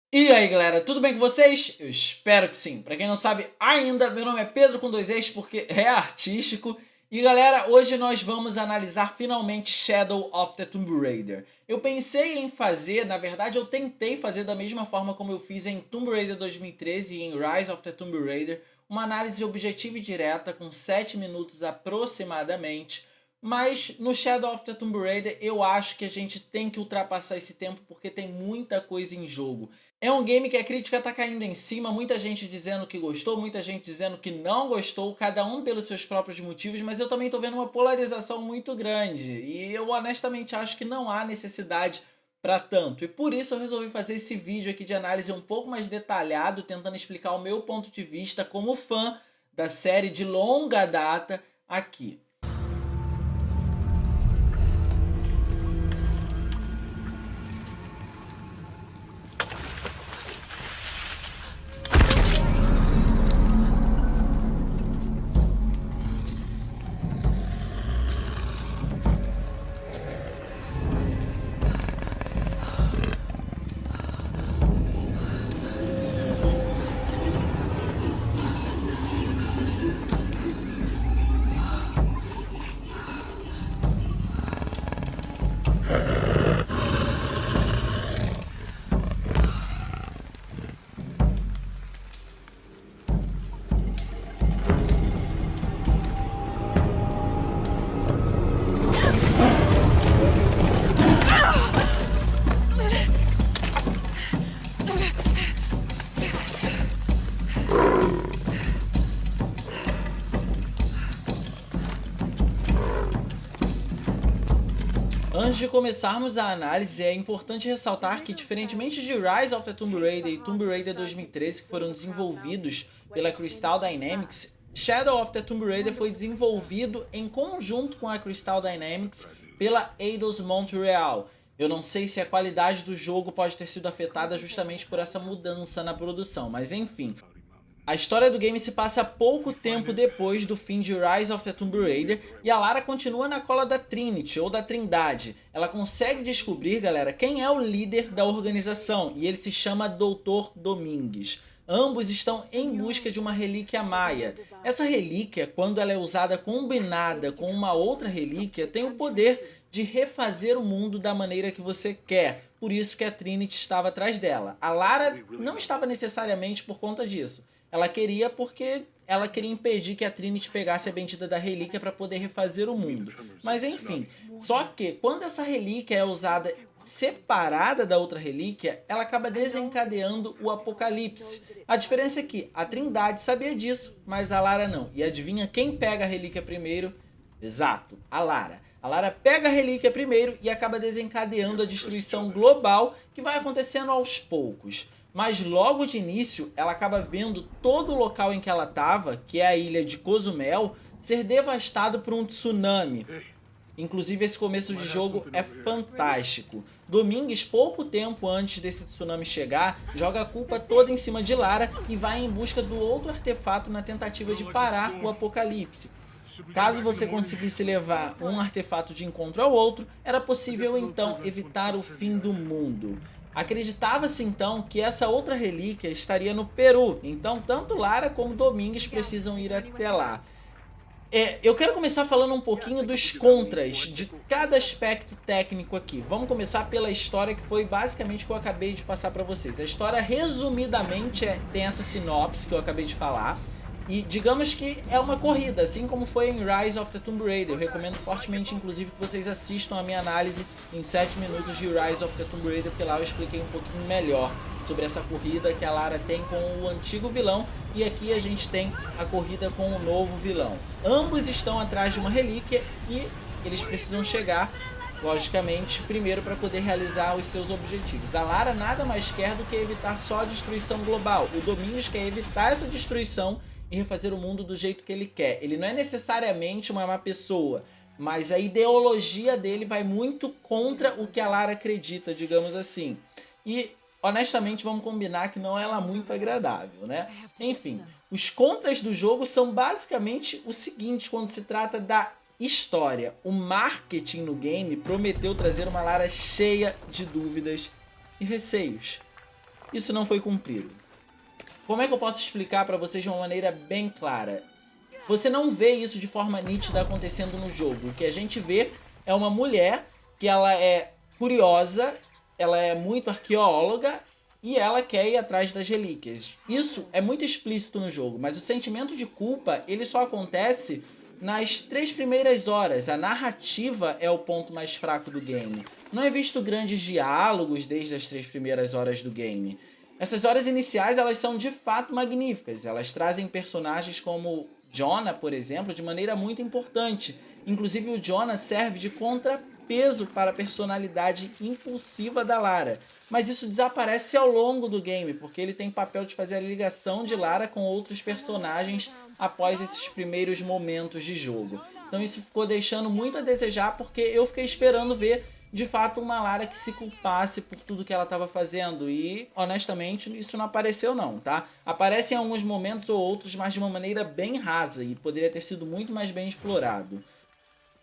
E aí galera, tudo bem com vocês? Eu espero que sim. Pra quem não sabe ainda, meu nome é Pedro com dois E's porque é artístico. E galera, hoje nós vamos analisar finalmente Shadow of the Tomb Raider. Eu pensei em fazer, na verdade eu tentei fazer da mesma forma como eu fiz em Tomb Raider 2013 e em Rise of the Tomb Raider, uma análise objetiva e direta com 7 minutos aproximadamente. Mas no Shadow of the Tomb Raider eu acho que a gente tem que ultrapassar esse tempo porque tem muita coisa em jogo. É um game que a crítica tá caindo em cima, muita gente dizendo que gostou, muita gente dizendo que não gostou, cada um pelos seus próprios motivos, mas eu também tô vendo uma polarização muito grande. E eu honestamente acho que não há necessidade para tanto. E por isso eu resolvi fazer esse vídeo aqui de análise um pouco mais detalhado, tentando explicar o meu ponto de vista como fã da série de longa data aqui. Antes de começarmos a análise, é importante ressaltar que, diferentemente de Rise of the Tomb Raider e Tomb Raider 2013, que foram desenvolvidos pela Crystal Dynamics, Shadow of the Tomb Raider foi desenvolvido em conjunto com a Crystal Dynamics pela Eidos Montreal. Eu não sei se a qualidade do jogo pode ter sido afetada justamente por essa mudança na produção, mas enfim. A história do game se passa pouco tempo depois do fim de Rise of the Tomb Raider e a Lara continua na cola da Trinity, ou da Trindade. Ela consegue descobrir, galera, quem é o líder da organização, e ele se chama Dr. Domingues. Ambos estão em busca de uma relíquia maia. Essa relíquia, quando ela é usada combinada com uma outra relíquia, tem o poder de refazer o mundo da maneira que você quer. Por isso que a Trinity estava atrás dela. A Lara não estava necessariamente por conta disso. Ela queria porque ela queria impedir que a Trinity pegasse a bendita da relíquia para poder refazer o mundo. Mas enfim, só que quando essa relíquia é usada separada da outra relíquia, ela acaba desencadeando o apocalipse. A diferença é que a Trindade sabia disso, mas a Lara não. E adivinha quem pega a relíquia primeiro? Exato, a Lara. A Lara pega a relíquia primeiro e acaba desencadeando a destruição global que vai acontecendo aos poucos. Mas logo de início ela acaba vendo todo o local em que ela estava, que é a ilha de Cozumel, ser devastado por um tsunami. Inclusive esse começo de jogo é fantástico. Domingues, pouco tempo antes desse tsunami chegar, joga a culpa toda em cima de Lara e vai em busca do outro artefato na tentativa de parar o apocalipse. Caso você conseguisse levar um artefato de encontro ao outro, era possível então evitar o fim do mundo. Acreditava-se então que essa outra relíquia estaria no Peru, então tanto Lara como Domingues precisam ir até lá. Eu quero começar falando um pouquinho dos contras de cada aspecto técnico aqui. Vamos começar pela história, que foi basicamente o que eu acabei de passar para vocês. A história, resumidamente, tem essa sinopse que eu acabei de falar. E digamos que é uma corrida, assim como foi em Rise of the Tomb Raider. Eu recomendo fortemente, inclusive, que vocês assistam a minha análise em 7 minutos de Rise of the Tomb Raider, porque lá eu expliquei um pouquinho melhor sobre essa corrida que a Lara tem com o antigo vilão, e aqui a gente tem a corrida com o novo vilão. Ambos estão atrás de uma relíquia e eles precisam chegar, logicamente, primeiro para poder realizar os seus objetivos. A Lara nada mais quer do que evitar só a destruição global. O Domingues quer evitar essa destruição e refazer o mundo do jeito que ele quer. Ele não é necessariamente uma má pessoa, mas a ideologia dele vai muito contra o que a Lara acredita, digamos assim. E honestamente vamos combinar que não é lá muito agradável, né? Enfim, os contras do jogo são basicamente o seguinte quando se trata da história. O marketing no game prometeu trazer uma Lara cheia de dúvidas e receios. isso não foi cumprido. Como é que eu posso explicar para vocês de uma maneira bem clara? Você não vê isso de forma nítida acontecendo no jogo. O que a gente vê é uma mulher que ela é curiosa, ela é muito arqueóloga e ela quer ir atrás das relíquias. Isso é muito explícito no jogo, mas o sentimento de culpa ele só acontece nas 3 primeiras horas. A narrativa é o ponto mais fraco do game. Não é visto grandes diálogos desde as 3 primeiras horas do game. Essas horas iniciais elas são de fato magníficas. Elas trazem personagens como Jonah, por exemplo, de maneira muito importante. Inclusive o Jonah serve de contrapeso para a personalidade impulsiva da Lara. Mas isso desaparece ao longo do game, porque ele tem o papel de fazer a ligação de Lara com outros personagens após esses primeiros momentos de jogo. Então isso ficou deixando muito a desejar, porque eu fiquei esperando ver de fato uma Lara que se culpasse por tudo que ela estava fazendo e honestamente isso não apareceu não, tá? Aparece em alguns momentos ou outros, mas de uma maneira bem rasa e poderia ter sido muito mais bem explorado.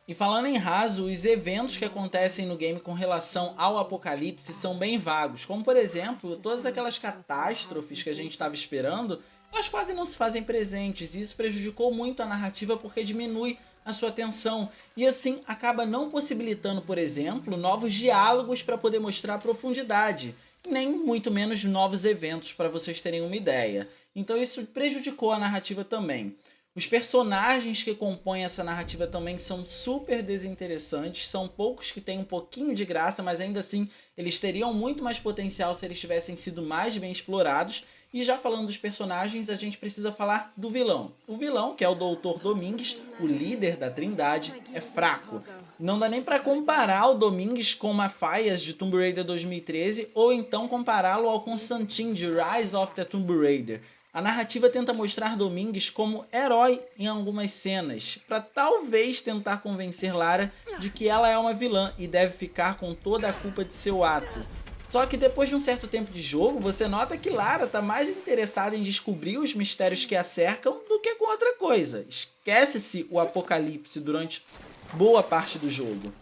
E falando em raso, os eventos que acontecem no game com relação ao apocalipse são bem vagos, como por exemplo, todas aquelas catástrofes que a gente estava esperando, elas quase não se fazem presentes e isso prejudicou muito a narrativa porque diminui a sua atenção e assim acaba não possibilitando, por exemplo, novos diálogos para poder mostrar profundidade, nem muito menos novos eventos para vocês terem uma ideia. Então isso prejudicou a narrativa também. Os personagens que compõem essa narrativa também são super desinteressantes, são poucos que têm um pouquinho de graça, mas ainda assim eles teriam muito mais potencial se eles tivessem sido mais bem explorados. E já falando dos personagens, a gente precisa falar do vilão. O vilão, que é o Dr. Domingues, o líder da Trindade, é fraco. Não dá nem para comparar o Domingues com Mafias de Tomb Raider 2013 ou então compará-lo ao Constantine de Rise of the Tomb Raider. A narrativa tenta mostrar Domingues como herói em algumas cenas, para talvez tentar convencer Lara de que ela é uma vilã e deve ficar com toda a culpa de seu ato. Só que depois de um certo tempo de jogo, você nota que Lara está mais interessada em descobrir os mistérios que a cercam do que com outra coisa. Esquece-se o apocalipse durante boa parte do jogo.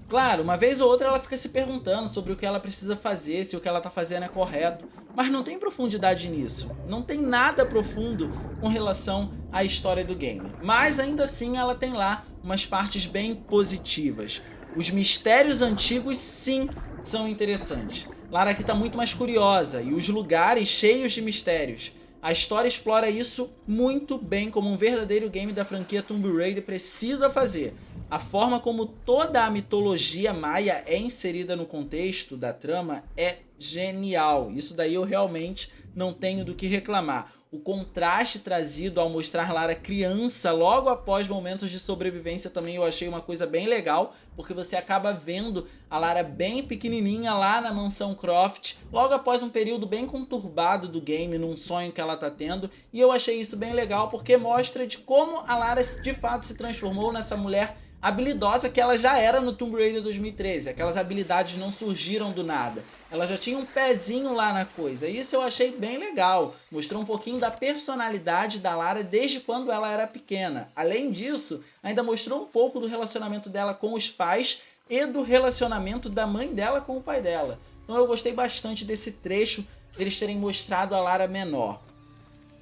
Claro, uma vez ou outra ela fica se perguntando sobre o que ela precisa fazer, se o que ela está fazendo é correto, mas não tem profundidade nisso, não tem nada profundo com relação à história do game. Mas ainda assim ela tem lá umas partes bem positivas. Os mistérios antigos sim são interessantes. Lara aqui está muito mais curiosa e os lugares cheios de mistérios. A história explora isso muito bem como um verdadeiro game da franquia Tomb Raider precisa fazer. A forma como toda a mitologia maia é inserida no contexto da trama é genial. Isso daí eu realmente não tenho do que reclamar. O contraste trazido ao mostrar Lara criança logo após momentos de sobrevivência também eu achei uma coisa bem legal, porque você acaba vendo a Lara bem pequenininha lá na mansão Croft, logo após um período bem conturbado do game, num sonho que ela tá tendo, e eu achei isso bem legal porque mostra de como a Lara de fato se transformou nessa mulher habilidosa que ela já era no Tomb Raider 2013. Aquelas habilidades não surgiram do nada. Ela já tinha um pezinho lá na coisa. Isso eu achei bem legal. Mostrou um pouquinho da personalidade da Lara desde quando ela era pequena. Além disso, ainda mostrou um pouco do relacionamento dela com os pais e do relacionamento da mãe dela com o pai dela. Então eu gostei bastante desse trecho deles terem mostrado a Lara menor.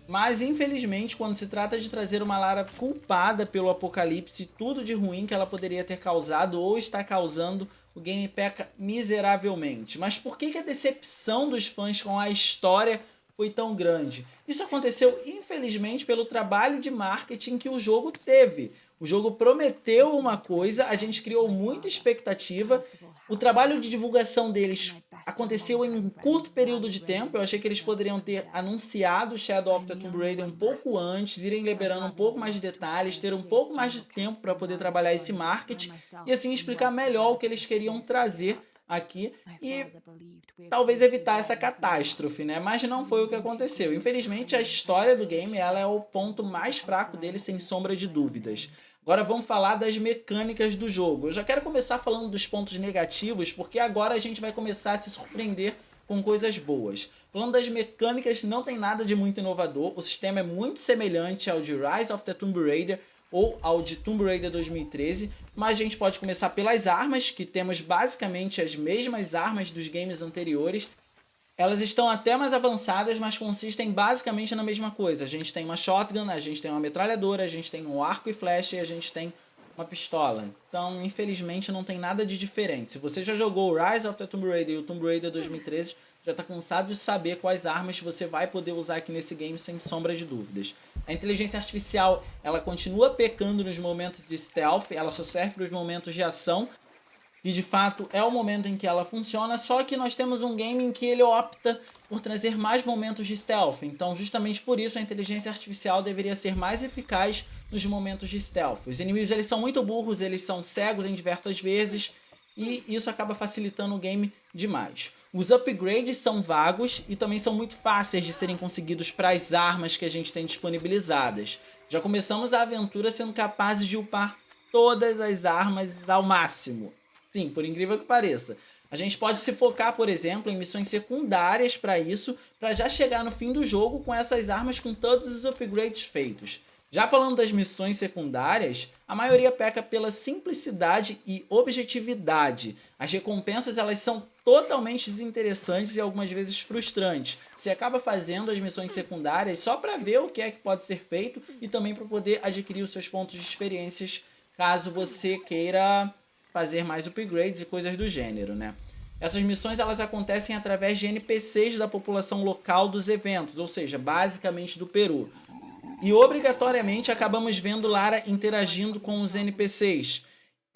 Mas infelizmente quando se trata de trazer uma Lara culpada pelo apocalipse, tudo de ruim que ela poderia ter causado ou está causando, o game peca miseravelmente. Mas por que a decepção dos fãs com a história foi tão grande? Isso aconteceu infelizmente pelo trabalho de marketing que o jogo teve. O jogo prometeu uma coisa, a gente criou muita expectativa, o trabalho de divulgação deles aconteceu em um curto período de tempo. Eu achei que eles poderiam ter anunciado Shadow of the Tomb Raider um pouco antes, irem liberando um pouco mais de detalhes, ter um pouco mais de tempo para poder trabalhar esse marketing e assim explicar melhor o que eles queriam trazer aqui e talvez evitar essa catástrofe, né? Mas não foi o que aconteceu. Infelizmente a história do game ela é o ponto mais fraco dele, sem sombra de dúvidas. Agora vamos falar das mecânicas do jogo. Eu já quero começar falando dos pontos negativos, porque agora a gente vai começar a se surpreender com coisas boas. Falando das mecânicas, não tem nada de muito inovador. O sistema é muito semelhante ao de Rise of the Tomb Raider ou ao de Tomb Raider 2013, mas a gente pode começar pelas armas, que temos basicamente as mesmas armas dos games anteriores. Elas estão até mais avançadas, mas consistem basicamente na mesma coisa. A gente tem uma shotgun, a gente tem uma metralhadora, a gente tem um arco e flecha e a gente tem uma pistola. Então, infelizmente, não tem nada de diferente. Se você já jogou o Rise of the Tomb Raider e o Tomb Raider 2013, já está cansado de saber quais armas você vai poder usar aqui nesse game sem sombra de dúvidas. A inteligência artificial, ela continua pecando nos momentos de stealth, ela só serve para os momentos de ação, e de fato é o momento em que ela funciona, só que nós temos um game em que ele opta por trazer mais momentos de stealth, então justamente por isso a inteligência artificial deveria ser mais eficaz nos momentos de stealth. Os inimigos eles são muito burros, eles são cegos em diversas vezes, e isso acaba facilitando o game demais. Os upgrades são vagos e também são muito fáceis de serem conseguidos para as armas que a gente tem disponibilizadas. Já começamos a aventura sendo capazes de upar todas as armas ao máximo. Sim, por incrível que pareça. A gente pode se focar, por exemplo, em missões secundárias para isso, para já chegar no fim do jogo com essas armas com todos os upgrades feitos. Já falando das missões secundárias, a maioria peca pela simplicidade e objetividade. As recompensas elas são totalmente desinteressantes e algumas vezes frustrantes. Você acaba fazendo as missões secundárias só para ver o que é que pode ser feito e também para poder adquirir os seus pontos de experiências caso você queira fazer mais upgrades e coisas do gênero, né? Essas missões elas acontecem através de NPCs da população local dos eventos, ou seja, basicamente do Peru. E obrigatoriamente acabamos vendo Lara interagindo com os NPCs.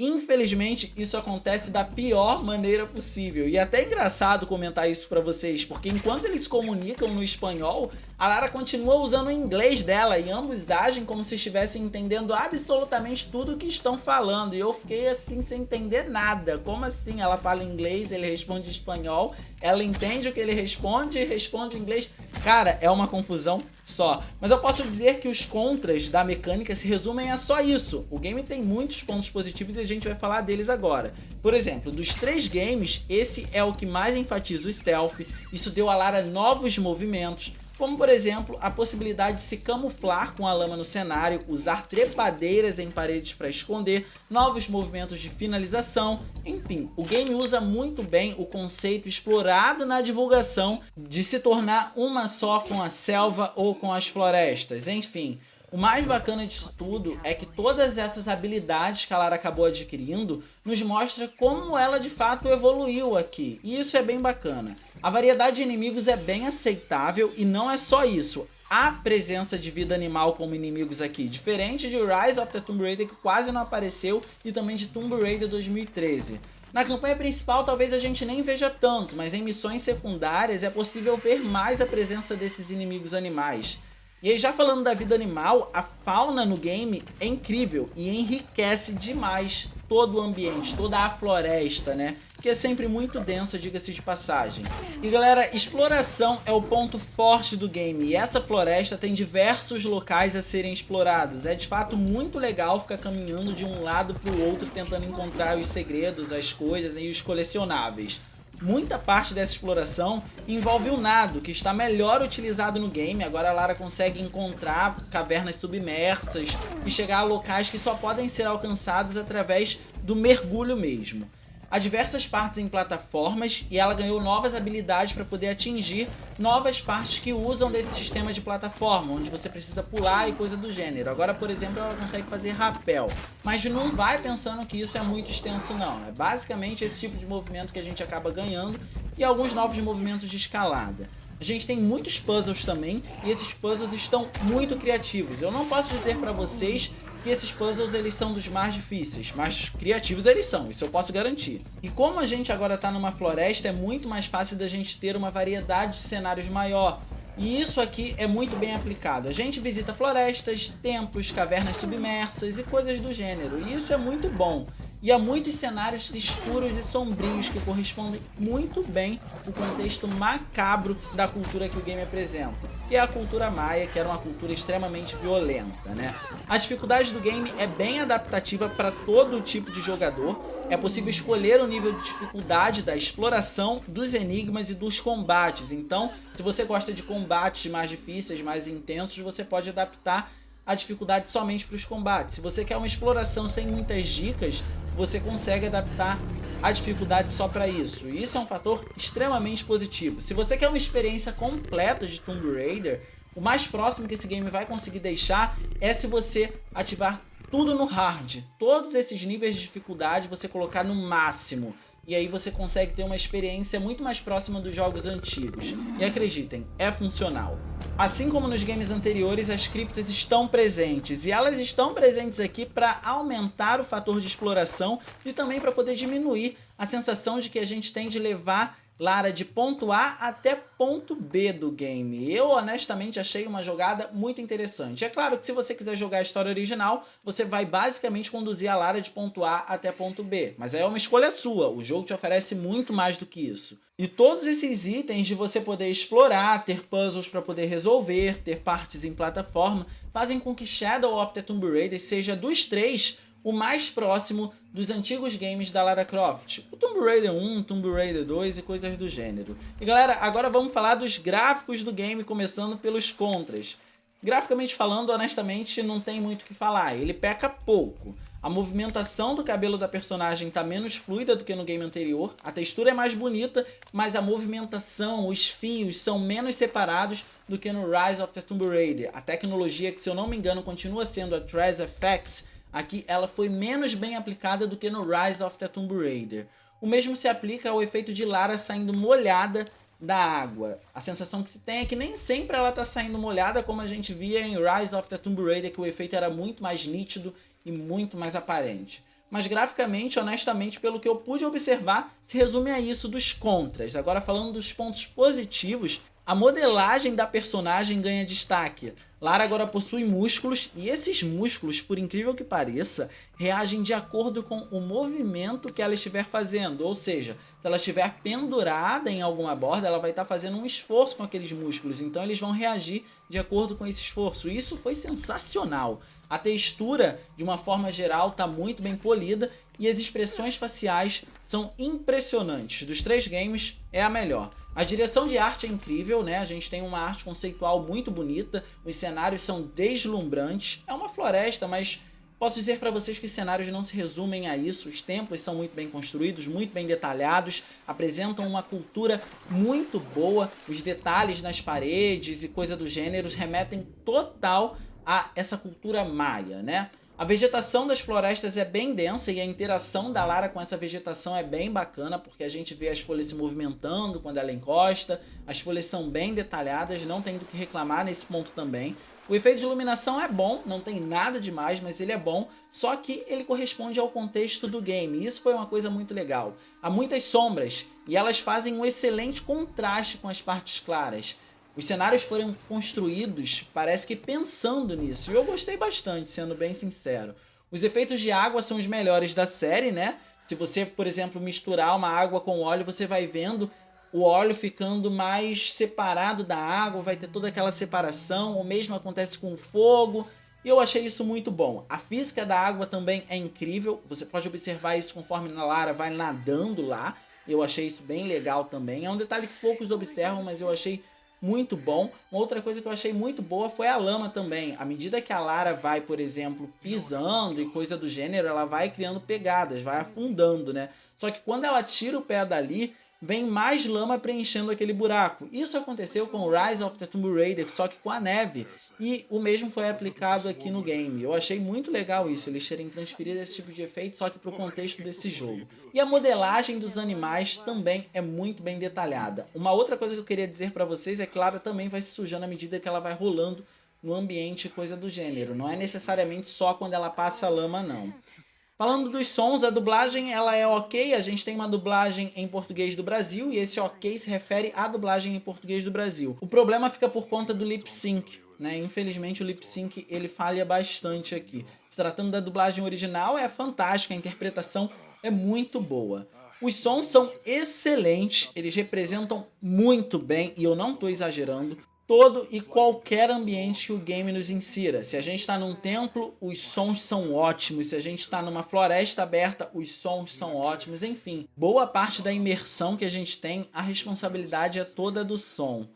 Infelizmente, isso acontece da pior maneira possível. E é até engraçado comentar isso pra vocês, porque enquanto eles comunicam no espanhol, a Lara continua usando o inglês dela e ambos agem como se estivessem entendendo absolutamente tudo o que estão falando. E eu fiquei assim sem entender nada. Como assim? Ela fala inglês, ele responde espanhol, ela entende o que ele responde e responde em inglês. Cara, é uma confusão só. Mas eu posso dizer que os contras da mecânica se resumem a só isso. O game tem muitos pontos positivos e a gente vai falar deles agora. Por exemplo, dos 3 games, esse é o que mais enfatiza o stealth. Isso deu a Lara novos movimentos, como por exemplo a possibilidade de se camuflar com a lama no cenário, usar trepadeiras em paredes para esconder, novos movimentos de finalização, enfim, o game usa muito bem o conceito explorado na divulgação de se tornar uma só com a selva ou com as florestas, enfim. O mais bacana disso tudo é que todas essas habilidades que a Lara acabou adquirindo nos mostra como ela de fato evoluiu aqui, e isso é bem bacana. A variedade de inimigos é bem aceitável e não é só isso. Há presença de vida animal como inimigos aqui, diferente de Rise of the Tomb Raider que quase não apareceu e também de Tomb Raider 2013. Na campanha principal talvez a gente nem veja tanto, mas em missões secundárias é possível ver mais a presença desses inimigos animais. E aí, já falando da vida animal, a fauna no game é incrível e enriquece demais todo o ambiente, toda a floresta, né? Que é sempre muito densa, diga-se de passagem. E galera, exploração é o ponto forte do game e essa floresta tem diversos locais a serem explorados. É de fato muito legal ficar caminhando de um lado para o outro tentando encontrar os segredos, as coisas e os colecionáveis. Muita parte dessa exploração envolve o nado, que está melhor utilizado no game. Agora a Lara consegue encontrar cavernas submersas e chegar a locais que só podem ser alcançados através do mergulho mesmo. Há diversas partes em plataformas e ela ganhou novas habilidades para poder atingir novas partes que usam desse sistema de plataforma, onde você precisa pular e coisa do gênero. Agora, por exemplo, ela consegue fazer rapel, mas não vai pensando que isso é muito extenso não. É basicamente esse tipo de movimento que a gente acaba ganhando e alguns novos movimentos de escalada. A gente tem muitos puzzles também e esses puzzles estão muito criativos. Eu não posso dizer para vocês que esses puzzles eles são dos mais difíceis, mas criativos eles são, isso eu posso garantir. E como a gente agora está numa floresta, é muito mais fácil da gente ter uma variedade de cenários maior. E isso aqui é muito bem aplicado. A gente visita florestas, templos, cavernas submersas e coisas do gênero. E isso é muito bom. E há muitos cenários escuros e sombrios que correspondem muito bem ao contexto macabro da cultura que o game apresenta, que é a cultura maia, que era uma cultura extremamente violenta, né? A dificuldade do game é bem adaptativa para todo tipo de jogador. É possível escolher o nível de dificuldade da exploração, dos enigmas e dos combates. Então, se você gosta de combates mais difíceis, mais intensos, você pode adaptar a dificuldade somente para os combates. Se você quer uma exploração sem muitas dicas, você consegue adaptar a dificuldade só para isso. E isso é um fator extremamente positivo. Se você quer uma experiência completa de Tomb Raider, o mais próximo que esse game vai conseguir deixar é se você ativar tudo no hard. Todos esses níveis de dificuldade você colocar no máximo. E aí você consegue ter uma experiência muito mais próxima dos jogos antigos. E acreditem, é funcional. Assim como nos games anteriores, as criptas estão presentes. E elas estão presentes aqui para aumentar o fator de exploração e também para poder diminuir a sensação de que a gente tem de levar Lara de ponto A até ponto B do game. Eu honestamente achei uma jogada muito interessante. É claro que se você quiser jogar a história original, você vai basicamente conduzir a Lara de ponto A até ponto B. Mas é uma escolha sua, o jogo te oferece muito mais do que isso. E todos esses itens de você poder explorar, ter puzzles para poder resolver, ter partes em plataforma, fazem com que Shadow of the Tomb Raider seja dos três o mais próximo dos antigos games da Lara Croft. O Tomb Raider 1, Tomb Raider 2 e coisas do gênero. E galera, agora vamos falar dos gráficos do game, começando pelos contras. Graficamente falando, honestamente, não tem muito o que falar, ele peca pouco. A movimentação do cabelo da personagem está menos fluida do que no game anterior, a textura é mais bonita, mas a movimentação, os fios são menos separados do que no Rise of the Tomb Raider. A tecnologia, que se eu não me engano continua sendo a TraceFX, aqui ela foi menos bem aplicada do que no Rise of the Tomb Raider. O mesmo se aplica ao efeito de Lara saindo molhada da água. A sensação que se tem é que nem sempre ela está saindo molhada, como a gente via em Rise of the Tomb Raider, que o efeito era muito mais nítido e muito mais aparente. Mas graficamente, honestamente, pelo que eu pude observar, se resume a isso dos contras. Agora falando dos pontos positivos, a modelagem da personagem ganha destaque. Lara agora possui músculos e esses músculos, por incrível que pareça, reagem de acordo com o movimento que ela estiver fazendo. Ou seja, se ela estiver pendurada em alguma borda, ela vai estar fazendo um esforço com aqueles músculos. Então eles vão reagir de acordo com esse esforço. Isso foi sensacional. A textura, de uma forma geral, está muito bem polida e as expressões faciais são impressionantes. Dos três games, é a melhor. A direção de arte é incrível, né? A gente tem uma arte conceitual muito bonita, os cenários são deslumbrantes. É uma floresta, mas posso dizer para vocês que os cenários não se resumem a isso. Os templos são muito bem construídos, muito bem detalhados, apresentam uma cultura muito boa. Os detalhes nas paredes e coisa do gênero remetem total a essa cultura maia, né? A vegetação das florestas é bem densa e a interação da Lara com essa vegetação é bem bacana, porque a gente vê as folhas se movimentando quando ela encosta, as folhas são bem detalhadas, não tem do que reclamar nesse ponto também. O efeito de iluminação é bom, não tem nada demais, mas ele é bom, só que ele corresponde ao contexto do game, e isso foi uma coisa muito legal. Há muitas sombras, e elas fazem um excelente contraste com as partes claras. Os cenários foram construídos, parece que pensando nisso, e eu gostei bastante, sendo bem sincero. Os efeitos de água são os melhores da série, né? Se você, por exemplo, misturar uma água com óleo, você vai vendo o óleo ficando mais separado da água, vai ter toda aquela separação, o mesmo acontece com o fogo, e eu achei isso muito bom. A física da água também é incrível, você pode observar isso conforme a Lara vai nadando lá, eu achei isso bem legal também. É um detalhe que poucos observam, mas eu achei muito bom. Uma outra coisa que eu achei muito boa foi a lama também. À medida que a Lara vai, por exemplo, pisando e coisa do gênero, ela vai criando pegadas, vai afundando, né? Só que quando ela tira o pé dali, vem mais lama preenchendo aquele buraco. Isso aconteceu com Rise of the Tomb Raider, só que com a neve. E o mesmo foi aplicado aqui no game. Eu achei muito legal isso, eles terem transferido esse tipo de efeito, só que para o contexto desse jogo. E a modelagem dos animais também é muito bem detalhada. Uma outra coisa que eu queria dizer para vocês é que Lara também vai se sujando à medida que ela vai rolando no ambiente, coisa do gênero. Não é necessariamente só quando ela passa a lama, não. Falando dos sons, a dublagem ela é ok, a gente tem uma dublagem em português do Brasil e esse ok se refere à dublagem em português do Brasil. O problema fica por conta do lip sync, né? Infelizmente o lip sync ele falha bastante aqui. Se tratando da dublagem original é fantástica, a interpretação é muito boa. Os sons são excelentes, eles representam muito bem, e eu não estou exagerando, todo e qualquer ambiente que o game nos insira. Se a gente está num templo, os sons são ótimos. Se a gente está numa floresta aberta, os sons são ótimos. Enfim, boa parte da imersão que a gente tem, a responsabilidade é toda do som.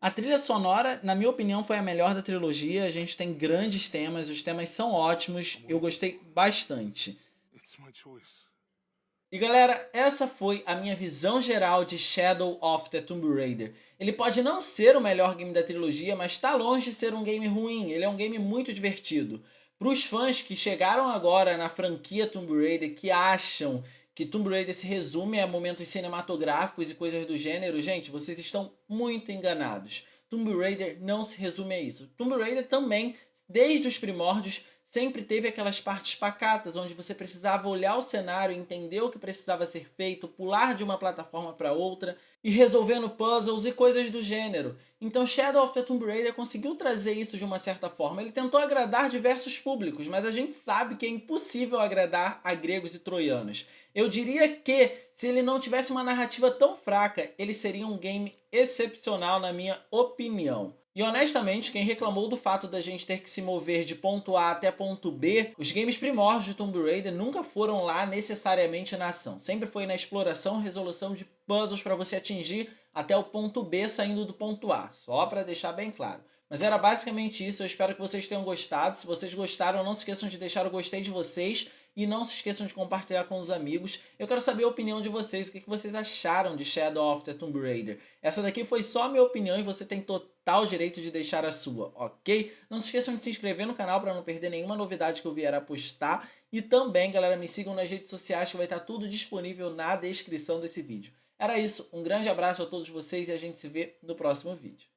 A trilha sonora, na minha opinião, foi a melhor da trilogia. A gente tem grandes temas, os temas são ótimos, eu gostei bastante. E galera, essa foi a minha visão geral de Shadow of the Tomb Raider. Ele pode não ser o melhor game da trilogia, mas está longe de ser um game ruim, ele é um game muito divertido. Para os fãs que chegaram agora na franquia Tomb Raider, que acham que Tomb Raider se resume a momentos cinematográficos e coisas do gênero, gente, vocês estão muito enganados. Tomb Raider não se resume a isso. Tomb Raider também, desde os primórdios, sempre teve aquelas partes pacatas, onde você precisava olhar o cenário, entender o que precisava ser feito, pular de uma plataforma para outra e resolvendo puzzles e coisas do gênero. Então Shadow of the Tomb Raider conseguiu trazer isso de uma certa forma. Ele tentou agradar diversos públicos, mas a gente sabe que é impossível agradar a gregos e troianos. Eu diria que, se ele não tivesse uma narrativa tão fraca, ele seria um game excepcional na minha opinião. E honestamente, quem reclamou do fato da gente ter que se mover de ponto A até ponto B, os games primórdios de Tomb Raider nunca foram lá necessariamente na ação. Sempre foi na exploração e resolução de puzzles para você atingir até o ponto B saindo do ponto A. Só para deixar bem claro. Mas era basicamente isso, eu espero que vocês tenham gostado. Se vocês gostaram, não se esqueçam de deixar o gostei de vocês e não se esqueçam de compartilhar com os amigos. Eu quero saber a opinião de vocês, o que vocês acharam de Shadow of the Tomb Raider. Essa daqui foi só a minha opinião e você tem total direito de deixar a sua, ok? Não se esqueçam de se inscrever no canal para não perder nenhuma novidade que eu vier a postar. E também, galera, me sigam nas redes sociais que vai estar tudo disponível na descrição desse vídeo. Era isso, um grande abraço a todos vocês e a gente se vê no próximo vídeo.